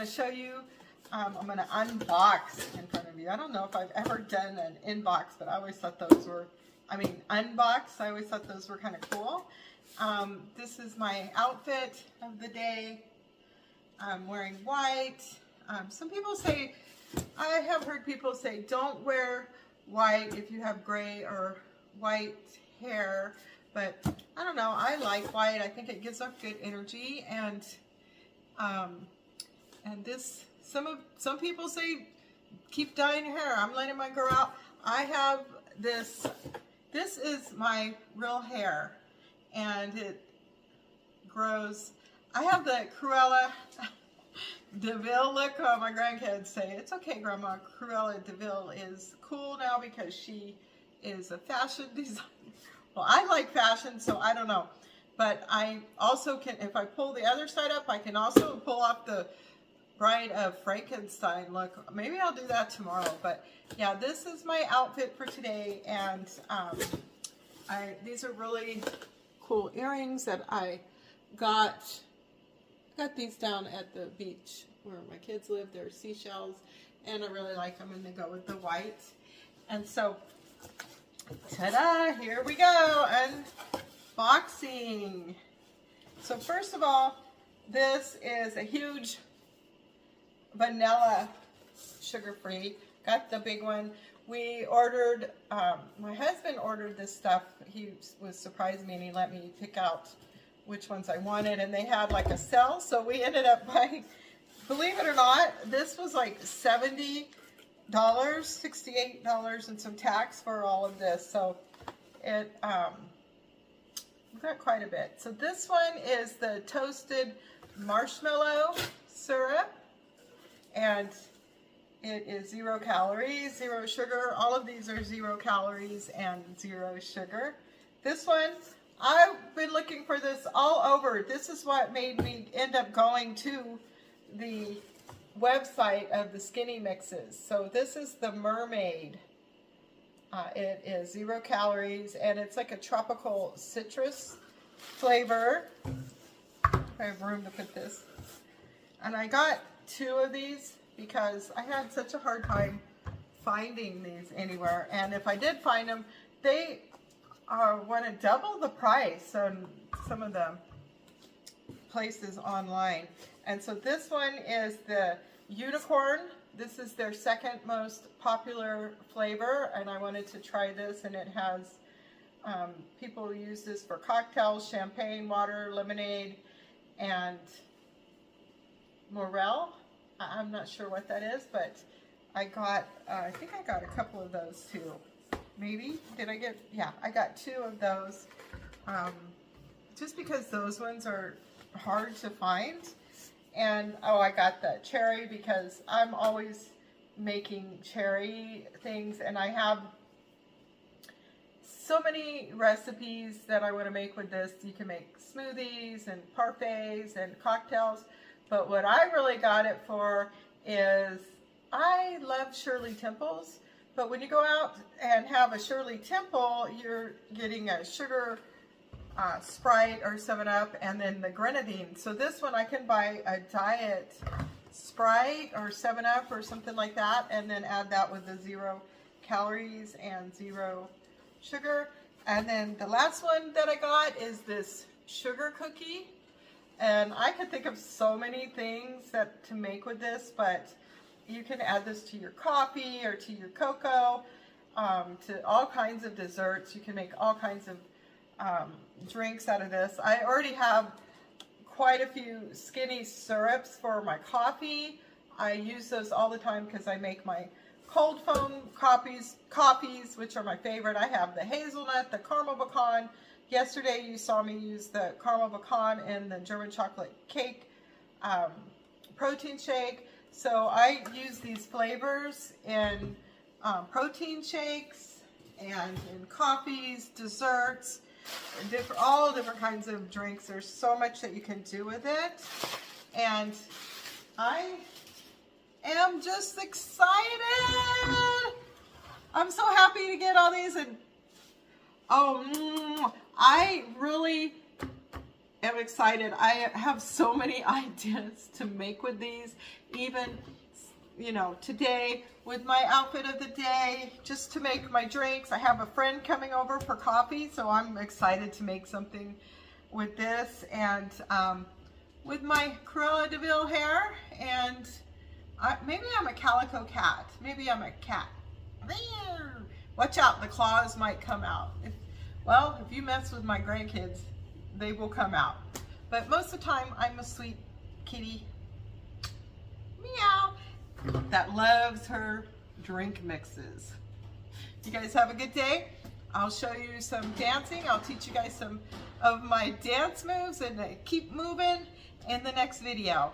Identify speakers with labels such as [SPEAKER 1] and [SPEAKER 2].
[SPEAKER 1] to show you, I'm going to unbox in front of you. I don't know if I've ever done an inbox, but I always thought those were, unbox, I always thought those were kind of cool. This is my outfit of the day. I'm wearing white. Some people say, I have heard people say, don't wear white if you have gray or white hair, but I don't know, I like white. I think it gives off good energy, and this, some people say keep dyeing your hair. I'm letting mine grow out. I have this is my real hair, and it grows. I have the Cruella de Vil look. My grandkids say, it's okay, Grandma, Cruella de Vil is cool now because she is a fashion designer. Well, I like fashion, so I don't know. But I also can, if I pull the other side up, I can also pull off the Bride of Frankenstein look. Maybe I'll do that tomorrow. But yeah, this is my outfit for today. And these are really cool earrings that I got these down at the beach where my kids live. They're seashells, and I really like them, and they go with the white. And so, ta-da, here we go, unboxing. So first of all, this is a huge vanilla sugar-free. Got the big one. We ordered, my husband ordered this stuff. He was surprised me, and he let me pick out which ones I wanted, and they had like a sale, so we ended up buying, believe it or not, this was like $70, $68 and some tax for all of this, so it we got quite a bit. So this one is the toasted marshmallow syrup, and it is 0 calories, 0 sugar. All of these are 0 calories and 0 sugar. This one, I've been looking for this all over. This is what made me end up going to the website of the Skinny Mixes. So this is the Mermaid. It is 0 calories, and it's like a tropical citrus flavor. I have room to put this. And I got 2 of these because I had such a hard time finding these anywhere. And if I did find them, they want to double the price on some of the places online. And so this one is the unicorn. This is their second most popular flavor, and I wanted to try this, and it has, people use this for cocktails, champagne, water, lemonade, and morel. I'm not sure what that is, but I got, I think I got a couple of those too. Maybe, did I get, yeah, I got 2 of those, just because those ones are hard to find. And, oh, I got the cherry because I'm always making cherry things, and I have so many recipes that I want to make with this. You can make smoothies and parfaits and cocktails, but what I really got it for is, I love Shirley Temples. But when you go out and have a Shirley Temple, you're getting a sugar Sprite or 7-Up, and then the grenadine. So this one, I can buy a diet Sprite or 7-Up or something like that, and then add that with the 0 calories and 0 sugar. And then the last one that I got is this sugar cookie. And I could think of so many things to make with this, but you can add this to your coffee or to your cocoa, to all kinds of desserts. You can make all kinds of drinks out of this. I already have quite a few Skinny syrups for my coffee. I use those all the time because I make my cold foam coffees, which are my favorite. I have the hazelnut, the caramel pecan. Yesterday you saw me use the caramel pecan in the German chocolate cake protein shake. So I use these flavors in protein shakes and in coffees, desserts, all different kinds of drinks. There's so much that you can do with it. And I am just excited. I'm so happy to get all these. And I really am excited. I have so many ideas to make with these, even, you know, today with my outfit of the day, just to make my drinks. I have a friend coming over for coffee, so I'm excited to make something with this, and with my Cruella de Vil hair, and maybe I'm a calico cat. Maybe I'm a cat. Watch out, the claws might come out. If you mess with my grandkids, they will come out. But most of the time, I'm a sweet kitty, meow, that loves her drink mixes. You guys have a good day. I'll show you some dancing. I'll teach you guys some of my dance moves and keep moving in the next video.